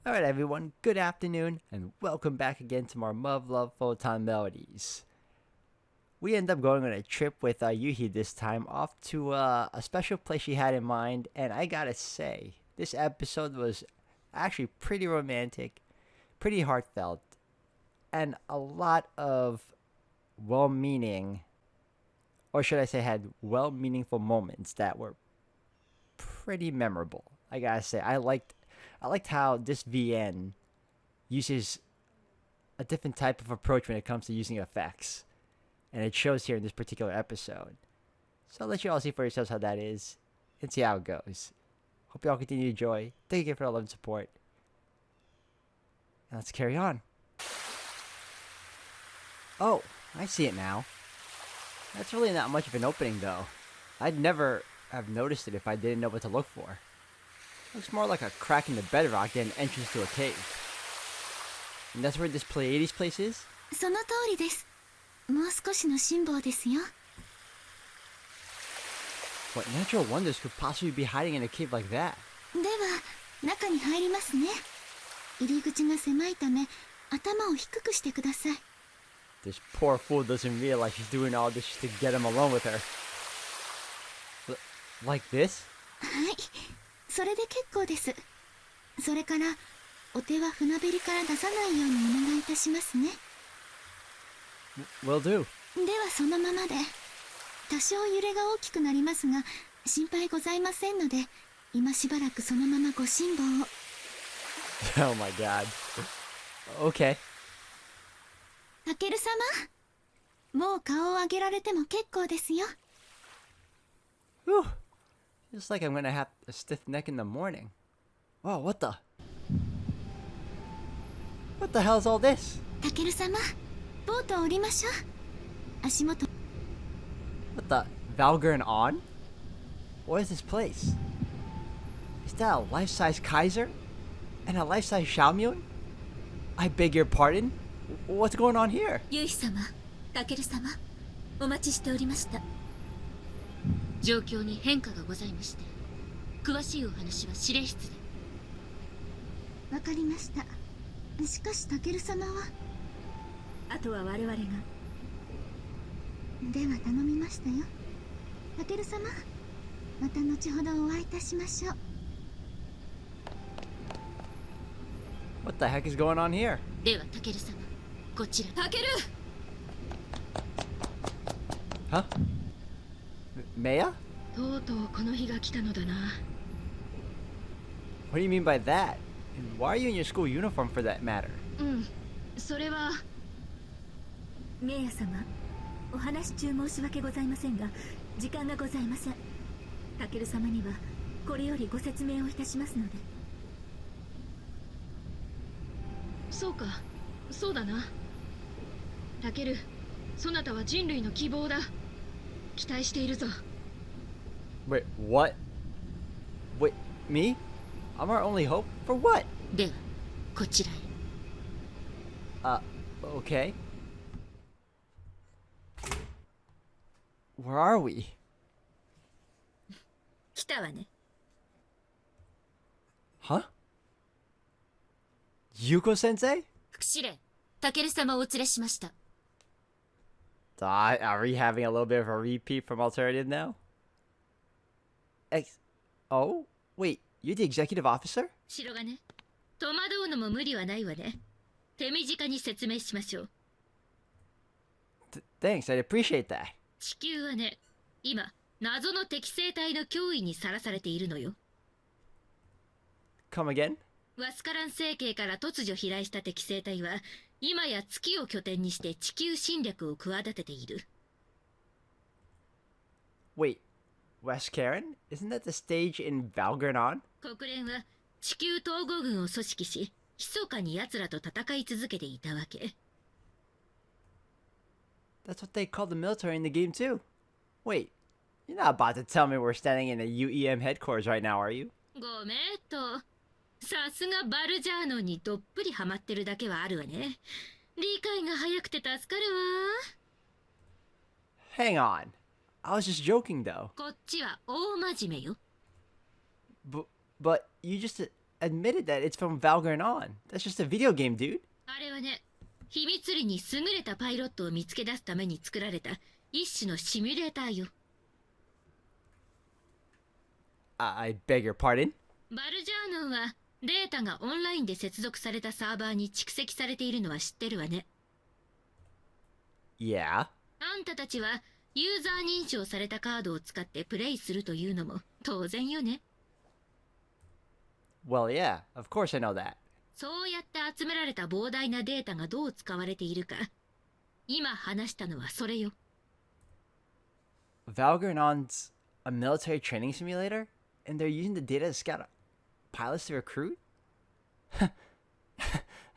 Alright everyone, good afternoon, and welcome back again to our Muv-Luv Photonmelodies. We end up going on a trip with Yuhi this time, off to a special place she had in mind, and I gotta say, this episode was actually pretty romantic, pretty heartfelt, and a lot of well-meaning, or should I say had well-meaningful moments that were pretty memorable. I gotta say, I liked how this VN uses a different type of approach when it comes to using effects, and it shows here in this particular episode. So I'll let you all see for yourselves how that is and see how it goes. Hope you all continue to enjoy. Thank you again for all love and support. And let's carry on. Oh, I see it now. That's really not much of an opening though. I'd never have noticed it if I didn't know what to look for. Looks more like a crack in the bedrock than an entrance to a cave. And that's where this Pleaides place is? その通りです。もう少しの辛抱ですよ。 What natural wonders could possibly be hiding in a cave like that? では、中に入りますね。入り口が狭いため、頭を低くしてください。 This poor fool doesn't realize she's doing all this just to get him alone with her. Like this? はい、それで結構です。それから、お手は船べりから出さないようにお願いいたしますね。 Will do. ではそのままで。多少揺れが大きくなりますが、心配ございませんので、今しばらくそのままご辛抱を。Oh my god. Okay. タケル様、もう顔を上げられても結構ですよ。 Whew. Just like I'm gonna have a stiff neck in the morning. Wow, what the? What the hell is all this? タケル様、ボートを降りましょう。足元。 What the? Valgurn on? What is this place? Is that a life-size Kaiser? And a life-size Xiaomyun? I beg your pardon? What's going on here? ユイ様、タケル様、お待ちしておりました。状況に変化がございまして、詳しいお話は指令室で。わかりました。しかしタケル様は、あとは我々が。では頼みましたよ。タケル様、また後ほどお会いいたしましょう。 What the heck is going on here? ではタケル様、こちら。タケル。 Huh? Maya? とうとうこの日が来たのだな。 What do you mean by that? And why are you in your school uniform for that matter? それは。メイヤ様、お話中申し訳ございませんが、時間がございません。タケル様にはこれよりご説明をいたしますので。そうか、そうだな。タケル、そなたは人類の希望だ。期待しているぞ。 Wait, what? Wait, me? I'm our only hope? For what? では、こちらへ。Okay. Where are we? 来たわね。 Huh? Yuko sensei? 副司令、タケル様をお連れしました。Are we having a little bit of a repeat from Alternative now? Oh? Wait, you're the executive officer? 白がね、戸惑うのも無理はないわね。手短に説明しましょう。Thanks, I'd appreciate that. 地球はね、今、謎の適生体の脅威にさらされているのよ。 Come again? ワスカラン星系から突如飛来した適生体は、今や月を拠点にして地球侵略を企てている。 Wait, West Karen? Isn't that the stage in Valgurn? 国連は地球統合軍を組織し、密かに奴らと戦い続けていたわけ。 That's what they call the military in the game too. Wait, you're not about to tell me we're standing in a UEM headquarters right now, are you? ごめんと。さすがバルジャーノンにどっぷりハマってるだけはあるわね。理解が早くて助かるわ。 Hang on. I was just joking though. こっちは大真面目よ。But you just admitted that it's from Valgrinon. That's just a video game, dude. あれはね、秘密裏に優れたパイロットを見つけ出すために作られた一種のシミュレーターよ。I beg your pardon? バルジャーノンはデータがオンラインで接続されたサーバーに蓄積されているのは知ってるわね。Yeah. あんたたちはユーザー認証されたカードを使ってプレイするというのも当然よね。Well, yeah, of course I know that. そうやって集められた膨大なデータがどう使われているか、今話したのはそれよ。Valgrinon's a military training simulator? And they're using the data to scout pilots to recruit?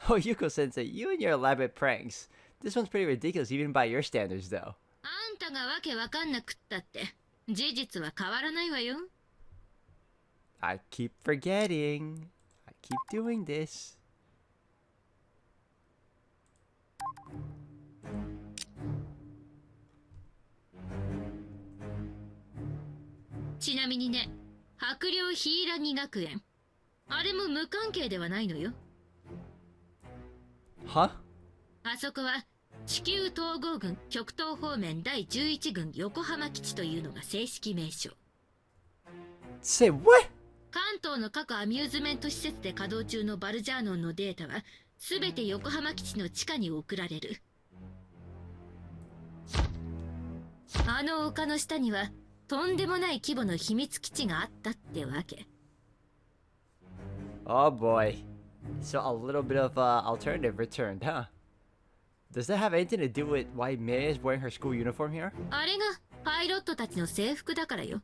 Oh, Yuko-sensei, you and your elaborate pranks. This one's pretty ridiculous even by your standards, though. あんたがわけわかんなくったって事実は変わらないわよ。I keep forgetting. I keep doing this. ちなみにね、白陵柊学園、あれも無関係ではないのよ。Huh? あそこは地球統合軍極東方面第11軍横浜基地というのが正式名称。Say what? 関東の各アミューズメント施設で稼働中のバルジャーノンのデータは全て横浜基地の地下に送られる。あの丘の下にはとんでもない規模の秘密基地があったってわけ。Oh boy. So a little bit of alternative returned, huh? Does that have anything to do with why Mei is wearing her school uniform here? あれがパイロットたちの制服だからよ。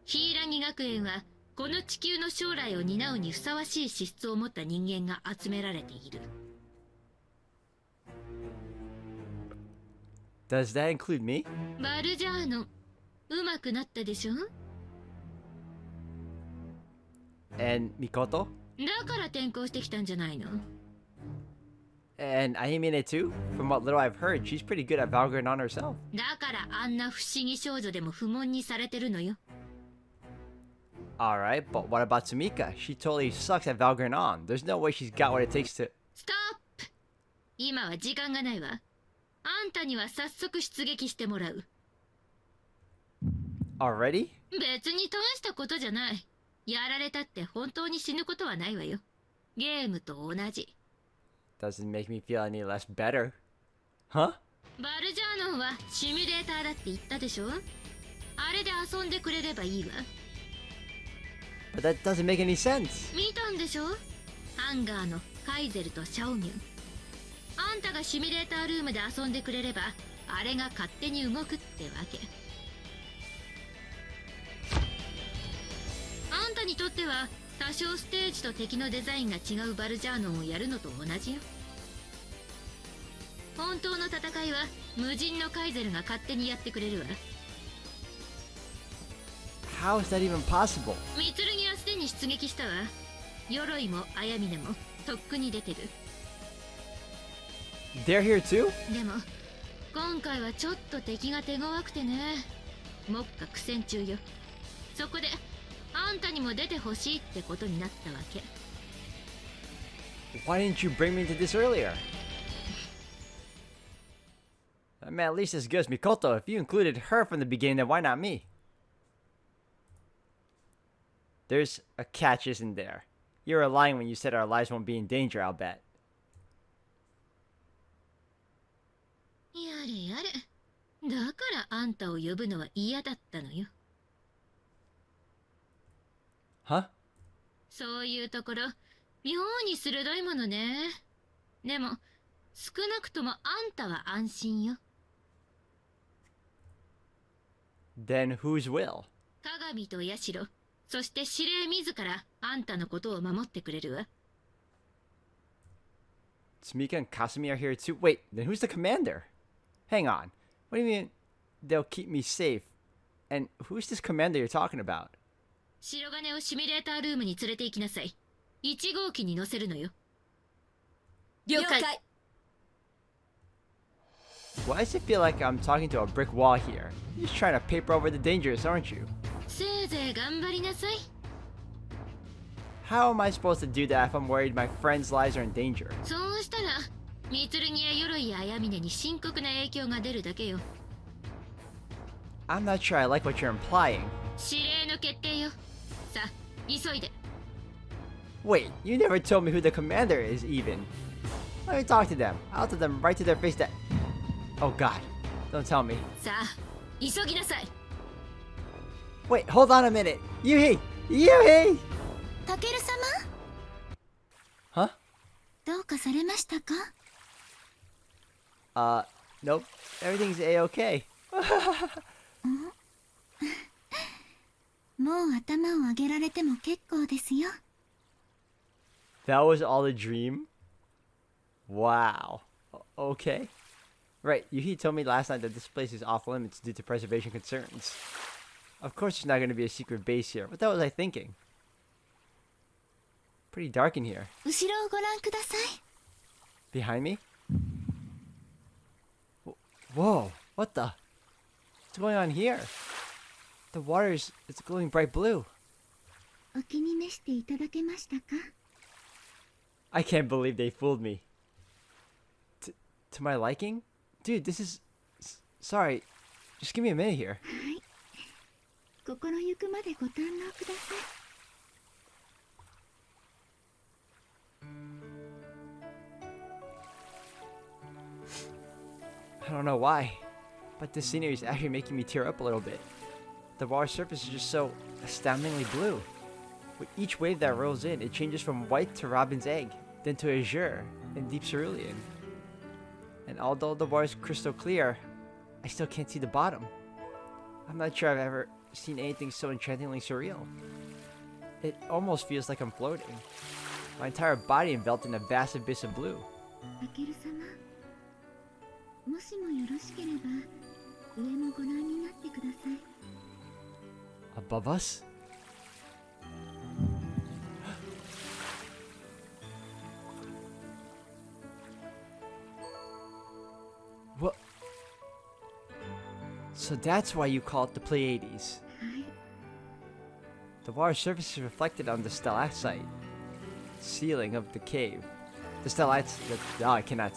柊学園はこの地球の将来を担うにふさわしい資質を持った人間が集められている。Does that include me? バルジャーノン、うまくなったでしょ？ And Mikoto? だから転校してきたんじゃないの？ And Ayamine too? From what little I've heard, she's pretty good at Valgrinon herself. だからあんな不思議少女でも不問にされてるのよ。Alright, but what about Sumika? She totally sucks at Valgrinon. There's no way she's got what it takes to... ストップ！今は時間がないわ。あんたには早速出撃してもらう。Already? 別に大したことじゃない。やられたって本当に死ぬことはないわよ。ゲームと同じ。Doesn't make me feel any less better. Huh? バルジャーノンはシミュレーターだって言ったでしょ？あれで遊んでくれればいいわ。But that doesn't make any sense. 見たんでしょ？ハンガーのカイゼルとシャオミュン。あんたがシミュレータールームで遊んでくれれば、あれが勝手に動くってわけ。あんたにとっては多少ステージと敵のデザインが違うバルジャーノンをやるのと同じよ。本当の戦いは無人のカイゼルが勝手にやってくれるわ。How is that even possible? 三剣はすでに出撃したわ。鎧も綾峰もとっくに出てる。They're here too? でも今回はちょっと敵が手強くてね。目下苦戦中よ。そこであんたにも出てほしいってことになったわけ。Why didn't you bring me into this earlier? I mean, at least as good as Mikoto. If you included her from the beginning, then why not me? There's a catch, isn't there? You were lying when you said our lives won't be in danger, I'll bet. やれやれ。だからあんたを呼ぶのは嫌だったのよ。Huh? そういうところ妙に鋭いものね。でも少なくともあんたは安心よ。Then whose will? 鏡と社、そして司令自らあんたのことを守ってくれるわ。Sumika and Kasumi are here too? Wait, then who's the commander? Hang on. What do you mean they'll keep me safe? And who's this commander you're talking about? 白金をシミュレータールームに連れて行きなさい。1号機に乗せるのよ。了解。Why does it feel like I'm talking to a brick wall here? You're just trying to paper over the dangers, aren't you? せいぜい頑張りなさい。How am I supposed to do that if I'm worried my friends' lives are in danger? そうしたら三剣や鎧や綾峰に深刻な影響が出るだけよ。 I'm not sure I like what you're implying. 指令の決定よ。さあ急いで。 Wait, you never told me who the commander is, even. Let me talk to them. I'll tell them right to their face that... Oh god, don't tell me. さあ急ぎなさい。 Wait, hold on a minute. Yuhi! Yuhi! タケル様 Huh? どうかされましたか？ Nope. Everything's A-okay. もう頭を上げられても結構ですよ。 That was all a dream? Wow. Okay. Right, Yuhi told me last night that this place is off limits due to preservation concerns. Of course there's not going to be a secret base here. What the hell was I thinking? Pretty dark in here. 後ろをご覧ください。 Behind me? Whoa, what the? What's going on here? The water's, it's glowing bright blue. お気に召していただけましたか？ I can't believe they fooled me. To my liking? Dude, this is... Sorry, just give me a minute here. はい。心ゆくまでご堪能ください。 I don't know why, but this scenery is actually making me tear up a little bit. The water surface is just so astoundingly blue. With each wave that rolls in, it changes from white to robin's egg, then to azure and deep cerulean. And although the water is crystal clear, I still can't see the bottom. I'm not sure I've ever seen anything so enchantingly surreal. It almost feels like I'm floating. My entire body enveloped in a vast abyss of blue. タケル様、もしもよろしければ上もご覧になってください。 Above us? What? So that's why you call it the Pleaides. はい。 The water surface is reflected on the stalactite ceiling of the cave. The I cannot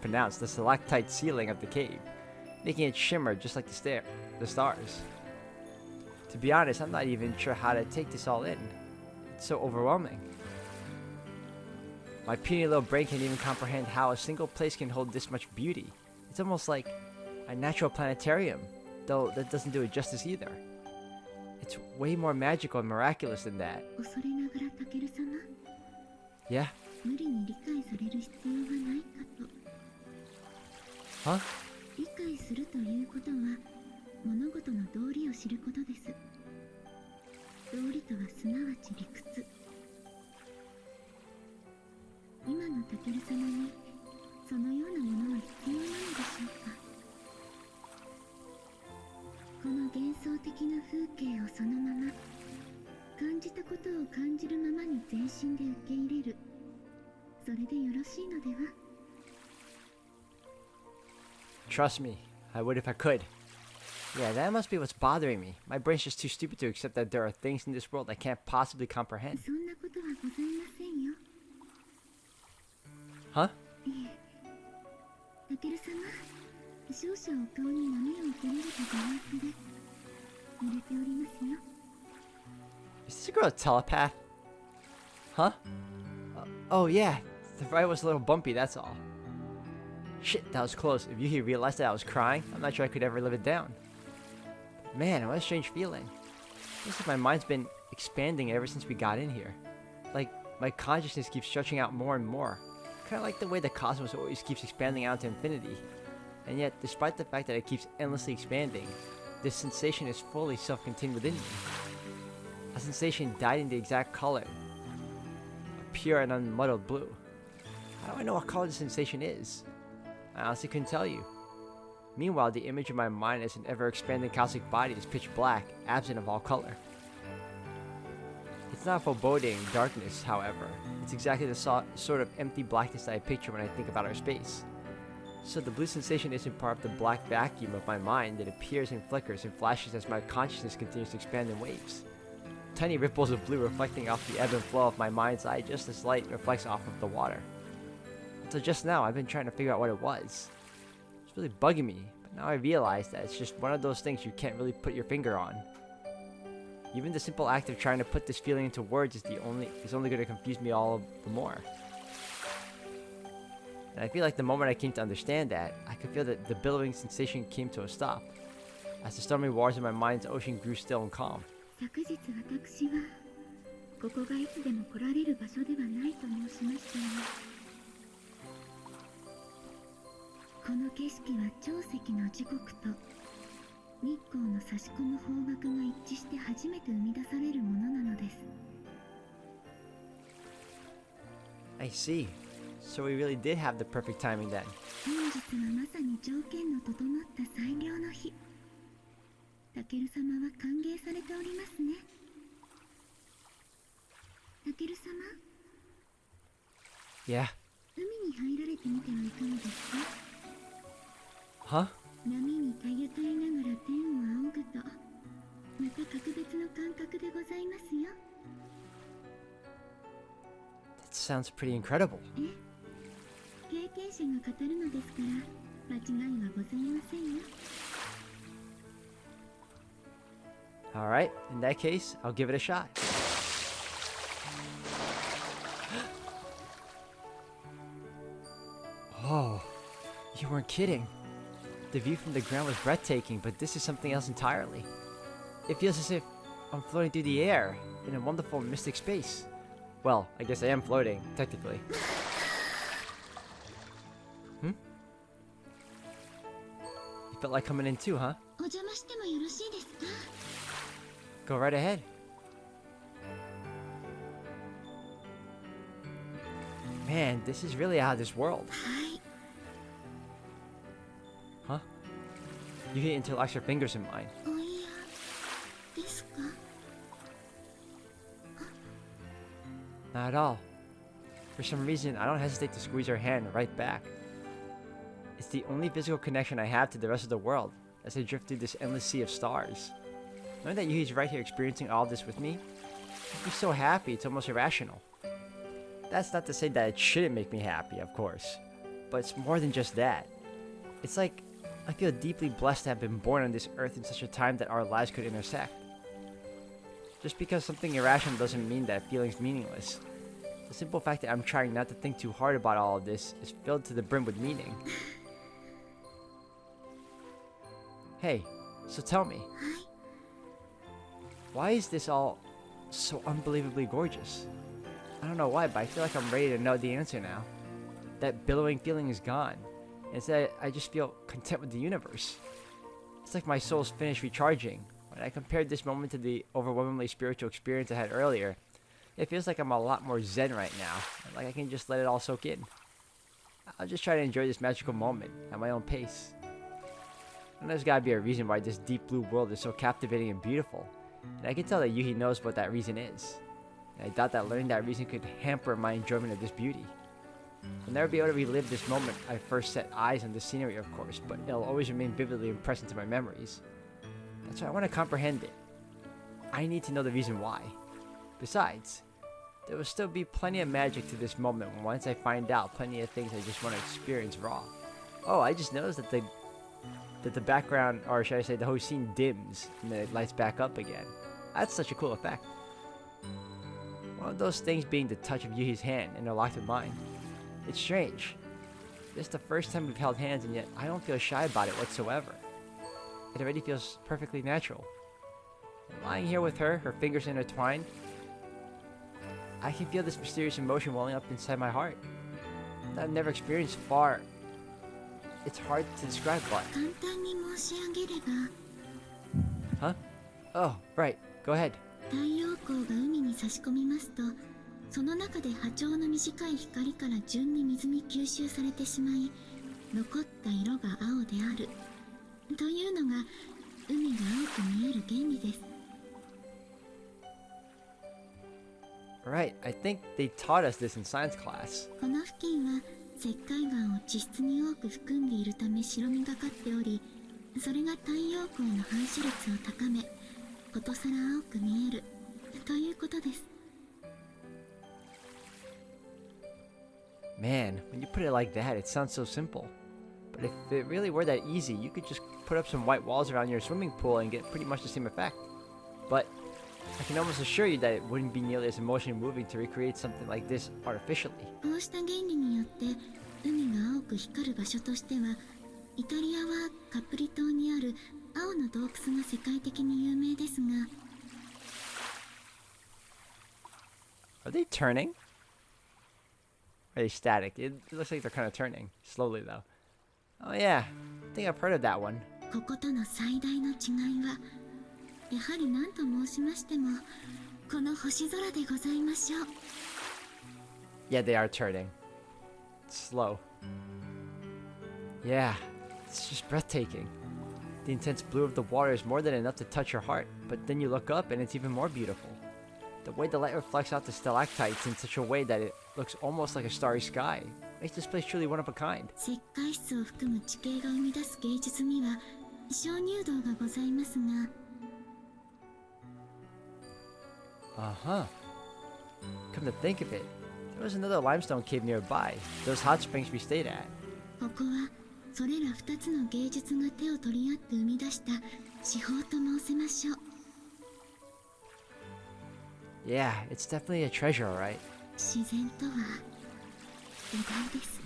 pronounce the stalactite ceiling of the cave, making it shimmer just like the stars. To be honest, I'm not even sure how to take this all in. It's so overwhelming. My puny little brain can't even comprehend how a single place can hold this much beauty. It's almost like a natural planetarium, though that doesn't do it justice either. It's way more magical and miraculous than that. 恐れながらタケル様、 Yeah? 無理に理解される必要はないかと。 Huh? 理解するということは物事の道理を知ることです。道理とはすなわち理屈。今のタケル様にそのようなものは必要なのでしょうか。この幻想的な風景をそのまま感じたことを感じるままに全身で受け入れる、それでよろしいのでは。 Trust me, I would if I could. Yeah, that must be what's bothering me. My brain's just too stupid to accept that there are things in this world I can't possibly comprehend. そんなことはございませんよ。 Huh? タケル様、少々お顔に波を受けられたご様子で揺れておりますよ。 Is this girl a telepath? Huh? Oh yeah, the ride was a little bumpy, that's all. Shit, that was close. If Yuhi realized that I was crying, I'm not sure I could ever live it down. Man, what a strange feeling. Looks like my mind's been expanding ever since we got in here. Like, my consciousness keeps stretching out more and more. Kinda like the way the cosmos always keeps expanding out to infinity. And yet, despite the fact that it keeps endlessly expanding, this sensation is fully self-contained within me. A sensation dyed in the exact color. A pure and unmuddled blue. How do I know what color the sensation is? I honestly couldn't tell you. Meanwhile, the image in my mind as an ever-expanding cosmic body is pitch black, absent of all color. It's not foreboding darkness, however. It's exactly the sort of empty blackness that I picture when I think about our space. So the blue sensation isn't part of the black vacuum of my mind that appears and flickers and flashes as my consciousness continues to expand in waves. tiny ripples of blue reflecting off the ebb and flow of my mind's eye just as light reflects off of the water. Until just now, I've been trying to figure out what it was. It's really bugging me, but now I realize that it's just one of those things you can't really put your finger on. Even the simple act of trying to put this feeling into words is only going to confuse me all the more. And I feel like the moment I came to understand that, I could feel that the billowing sensation came to a stop, as the stormy waters of my mind's ocean grew still and calm. 昨日私はここがいつでも来られる場所ではないと申しましたが、この景色は潮汐の時刻と日光の差し込む方角が一致して初めて生み出されるものなのです。 I see. So we really did have the perfect timing then. 本日はまさに条件の整った最良の日。タケル様は歓迎されておりますね。タケル様、 Yeah. 海に入られてみてはいかがですか？ Huh? 波にたゆたいながら天を仰ぐと、また格別の感覚でございますよ。 That sounds pretty incredible. 経験者が語るのですから、間違いはございませんよ。 Alright, in that case, I'll give it a shot. Oh, you weren't kidding. The view from the ground was breathtaking, but this is something else entirely. It feels as if I'm floating through the air in a wonderful mystic space. Well, I guess I am floating, technically. Hmm? You felt like coming in too, huh? お邪魔してもよろしいですか？ Go right ahead. Man, this is really out of this world. はい。 Huh? Yuhi interlocks her fingers in mine. おやですか？ Not at all. For some reason, I don't hesitate to squeeze her hand right back. It's the only physical connection I have to the rest of the world as I drift through this endless sea of stars. Knowing that Yuhi's right here experiencing all this with me, makes me so happy it's almost irrational. That's not to say that it shouldn't make me happy, of course, but it's more than just that. It's like I feel deeply blessed to have been born on this earth in such a time that our lives could intersect. Just because something irrational doesn't mean that feeling's meaningless. The simple fact that I'm trying not to think too hard about all of this is filled to the brim with meaning. Hey, so tell me, はい。 why is this all so unbelievably gorgeous? I don't know why, but I feel like I'm ready to know the answer now. That billowing feeling is gone. Instead, I just feel content with the universe. It's like my soul's finished recharging. When I compared this moment to the overwhelmingly spiritual experience I had earlier, it feels like I'm a lot more zen right now, like I can just let it all soak in. I'll just try to enjoy this magical moment at my own pace. And there's gotta be a reason why this deep blue world is so captivating and beautiful, and I can tell that Yuhi knows what that reason is. And I doubt that learning that reason could hamper my enjoyment of this beauty. I'll never be able to relive this moment I first set eyes on the scenery, of course, but it'll always remain vividly impressed into my memories. That's why I want to comprehend it. I need to know the reason why. Besides, there will still be plenty of magic to this moment once I find out plenty of things I just want to experience raw. Oh, I just noticed that the background, or should I say the whole scene dims and then it lights back up again. That's such a cool effect. One of those things being the touch of Yuhi's hand interlocked with mine. It's strange. This is the first time we've held hands and yet I don't feel shy about it whatsoever. It already feels perfectly natural. Lying here with her, her fingers intertwined, I can feel this mysterious emotion welling up inside my heart that I've never experienced far. It's hard to describe, but... 簡単に申し上げれば、 Huh? Oh, right. Go ahead. 太陽光が海に差し込みますと、その中で波長の短い光から順に水に吸収されてしまい、残った色が青であるというのが海が青く見える原理です。 Right. I think they taught us this in science class. この付近は石灰岩を地質に多く含んでいるため白みがかっており、それが太陽光の反射率を高め、ことさら青く見えるということです。 Man, when you put it like that, it sounds so simple. But if it really were that easy, you could just put up some white walls around your swimming pool and get pretty much the same effect. But I can almost assure you that it wouldn't be nearly as emotionally moving to recreate something like this artificially. こうした原理によって海が青く光る場所としては、イタリアはカプリ島にある青の洞窟が世界的に有名ですが、 Are they turning? Are they static? It looks like they're kind of turning. Slowly, though. Oh, yeah. I think I've heard of that one. こことの最大の違いは、やはり何と申しましても、この星空でございましょう。 Yeah, they are turning. It's slow. Yeah, it's just breathtaking. The intense blue of the water is more than enough to touch your heart, but then you look up and it's even more beautiful. The way the light reflects out the stalactites in such a way that it looks almost like a starry sky makes this place truly one of a kind. 石灰質を含む地形が生み出す芸術には鍾乳洞がございますが、 Uh-huh. Come to think of it, there was another limestone cave nearby, those hot springs we stayed at. ここはそれら2つの芸術が手を取り合って生み出した至宝と申せましょう。 Yeah, it's definitely a treasure, alright. 自然とは偉大です。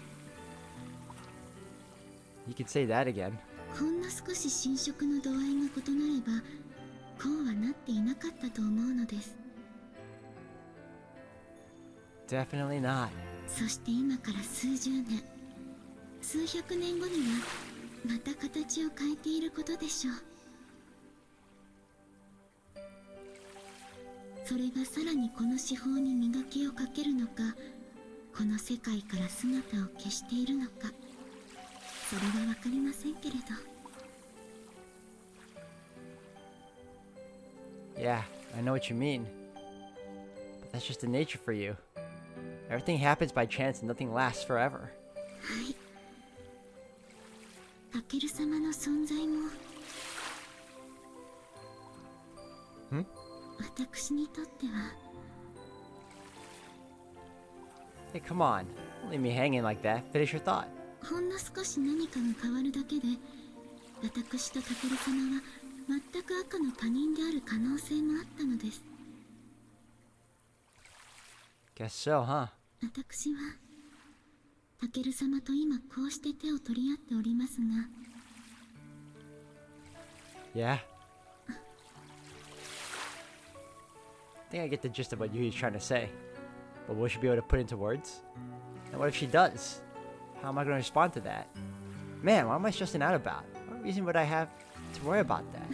You could say that again. ほんの少し浸食の度合いが異なれば、こうはなっていなかったと思うのです。 Definitely not. そして今から数十年、数百年後にはまた形を変えていることでしょう。それがさらにこの手法に磨きをかけるのか、この世界から姿を消しているのか、それはわかりませんけれど。 Yeah, I know what you mean. But that's just the nature for you. Everything happens by chance and nothing lasts forever. はい。タケル様の存在も、私にとっては。 Hey, come on. Don't leave me hanging like that. Finish your thought. ほんの少し何かが変わるだけで、私とタケル様は全く赤の他人である可能性もあったのです。 Guess so, huh? 私はタケル様と今こうして手を取り合っておりますが、 Yeah? I think I get the gist of what Yui's trying to say. But will she be able to put into words? And what if she does? How am I going to respond to that? Man, what am I stressing out about? What reason would I have to worry about that?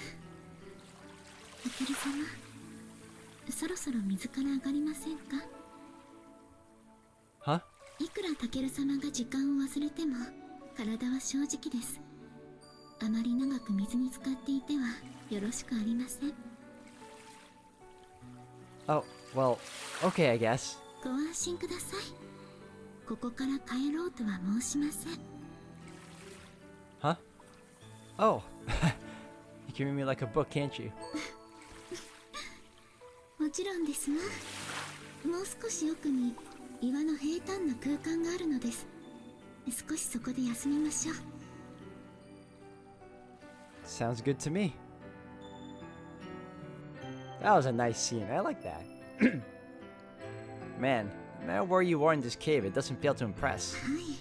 タケル様、そろそろ水から上がりませんか？ Huh? いくらタケル様が時間を忘れても、体は正直です。あまり長く水に浸かっていてはよろしくありません。 Oh, well, okay, I guess. ご安心ください。ここから帰ろうとは申しません。 Huh? Oh. You can read me like a book, can't you? もちろんですわ。もう少し奥に岩の平坦な空間があるのです。少しそこで休みましょう。 Sounds good to me. That was a nice scene. I like that. Man, no matter where you are in this cave, it doesn't fail to impress. はい。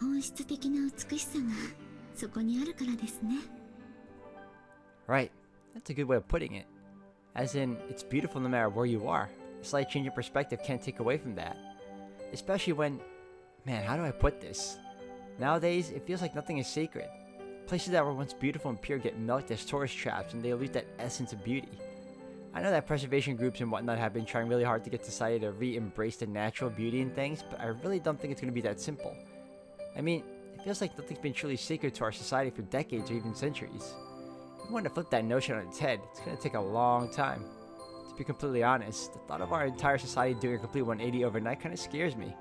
本質的な美しさがそこにあるからですね。 Right. That's a good way of putting it. As in, it's beautiful no matter where you are. A slight change in perspective can't take away from that. Especially when... Man, how do I put this? Nowadays, it feels like nothing is sacred. Places that were once beautiful and pure get milked as tourist traps and they lose that essence of beauty. I know that preservation groups and whatnot have been trying really hard to get society to re-embrace the natural beauty in things, but I really don't think it's going to be that simple. I mean, it feels like nothing's been truly sacred to our society for decades or even centuries. If we want to flip that notion on its head, it's going to take a long time. To be completely honest, the thought of our entire society doing a complete 180 overnight kind of scares me.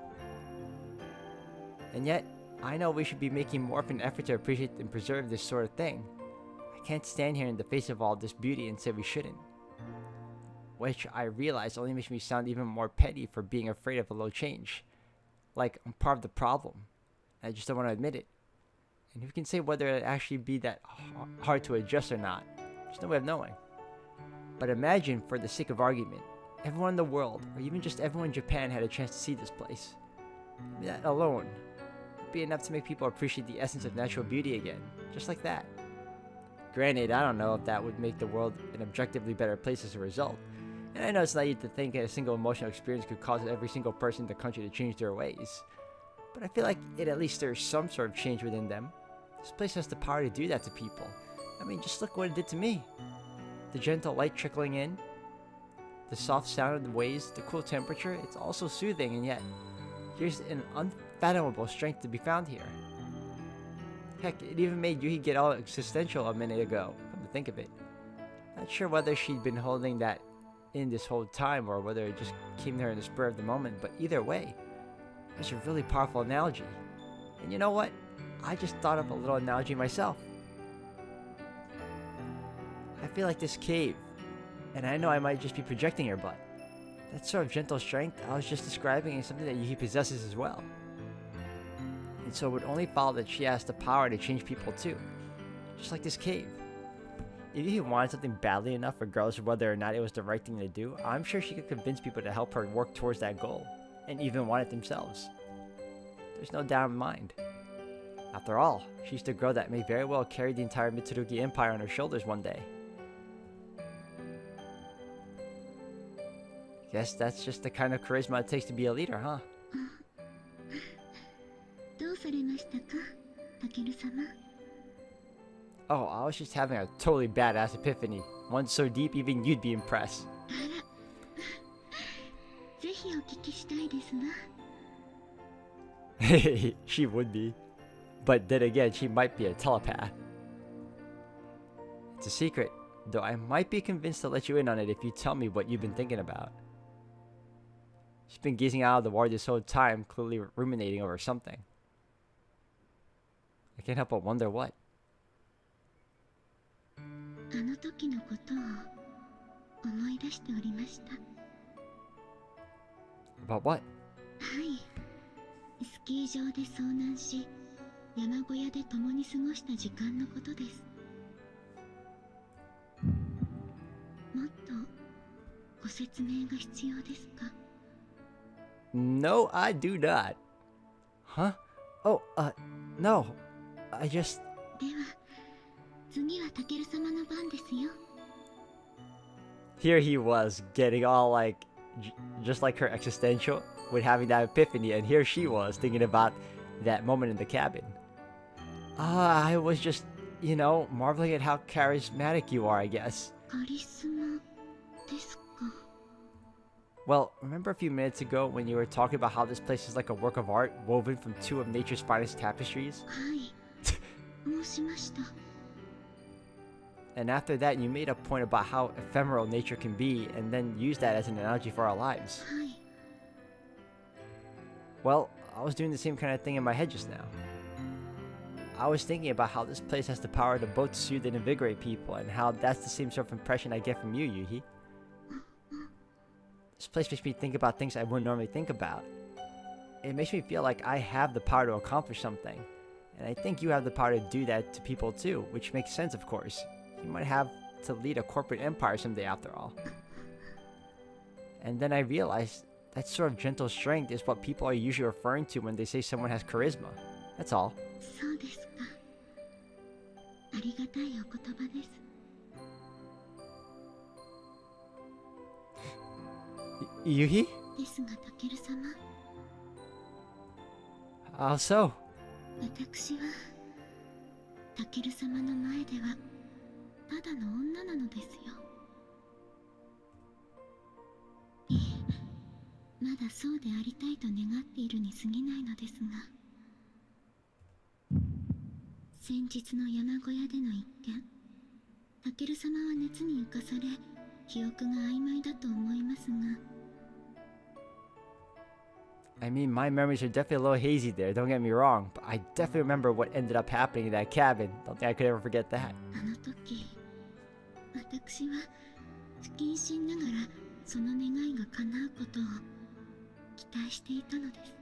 And yet, I know we should be making more of an effort to appreciate and preserve this sort of thing. I can't stand here in the face of all this beauty and say we shouldn't. which I realize only makes me sound even more petty for being afraid of a little change. Like I'm part of the problem. I just don't want to admit it. And who can say whether it'd actually be that hard to adjust or not? There's no way of knowing. But imagine, for the sake of argument, everyone in the world, or even just everyone in Japan, had a chance to see this place. That alone would be enough to make people appreciate the essence of natural beauty again, just like that. Granted, I don't know if that would make the world an objectively better place as a result. And I know it's naive to think that a single emotional experience could cause every single person in the country to change their ways. But I feel like it at least stirs some sort of change within them. This place has the power to do that to people. I mean, just look what it did to me. The gentle light trickling in, the soft sound of the waves, the cool temperature, it's all so soothing, and yet there's an unfathomable strength to be found here. Heck, it even made Yuhi get all existential a minute ago, come to think of it. Not sure whether she'd been holding that in this whole time or whether it just came to her in the spur of the moment, but either way, it's a really powerful analogy. And you know what? I just thought of a little analogy myself. I feel like this cave, and I know I might just be projecting here, but that sort of gentle strength I was just describing is something that Yuhi possesses as well. And so it would only follow that she has the power to change people too, just like this cave. If Yuhi wanted something badly enough, regardless of whether or not it was the right thing to do, I'm sure she could convince people to help her work towards that goal, and even want it themselves. There's no doubt in my mind. After all, she's the girl that may very well carry the entire Mitsurugi Empire on her shoulders one day. Guess that's just the kind of charisma it takes to be a leader, huh? どうされましたか、タケル様? Oh, I was just having a totally badass epiphany. One so deep even you'd be impressed. あら、ぜひお聞きしたいですな。She would be. But then again, she might be a telepath. It's a secret, though I might be convinced to let you in on it if you tell me what you've been thinking about. She's been gazing out of the water this whole time, clearly ruminating over something. I can't help but wonder what. あの時のことを思い出しておりました。 About what? はい、スキー場で遭難し、山小屋で共に過ごした時間のことです。もっとご説明が必要ですか? No, I do not. Huh? Oh, no. I just... では、次はタケル様の番ですよ。 Here he was, getting all like... just like her existential, with having that epiphany, and here she was, thinking about that moment in the cabin. I was just, you know, marveling at how charismatic you are, I guess. カリスマですか? Well, remember a few minutes ago when you were talking about how this place is like a work of art woven from two of nature's finest tapestries? はい、申しました。 And after that, you made a point about how ephemeral nature can be, and then used that as an analogy for our lives. はい。 Well, I was doing the same kind of thing in my head just now. I was thinking about how this place has the power to both soothe and invigorate people, and how that's the same sort of impression I get from you, Yuhi. This place makes me think about things I wouldn't normally think about. It makes me feel like I have the power to accomplish something. And I think you have the power to do that to people too, which makes sense, of course. You might have to lead a corporate empire someday after all. And then I realized that sort of gentle strength is what people are usually referring to when they say someone has charisma. That's all. そうですか。ありがたいお言葉です。 Yuhi? ですがタケル様、 How so? 私はタケル様の前ではただの女なのですよ。いえ、まだそうでありたいと願っているに過ぎないのですが、先日の山小屋での一件、タケル様は熱に浮かされ記憶が曖昧だと思いますが、 I mean, my memories are definitely a little hazy there, don't get me wrong, but I definitely remember what ended up happening in that cabin. Don't think I could ever forget that. あの時、私は不謹慎ながらことを期待していたのです。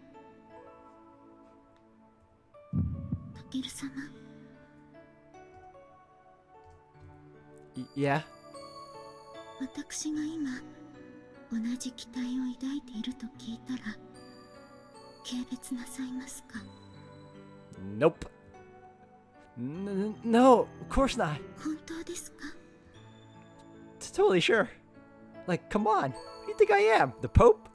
タケル様、 Yeah? 私が今同じ期待を抱いていると聞いたら軽蔑なさいますか？ Nope. No, of course not. 本当ですか？ Totally sure. Like, come on. Who do you think I am? The Pope?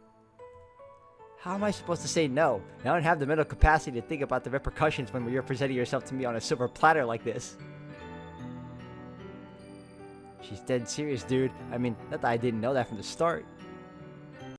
How am I supposed to say no? I don't have the mental capacity to think about the repercussions when you're presenting yourself to me on a silver platter like this. She's dead serious, dude. I mean, not that I didn't know that from the start.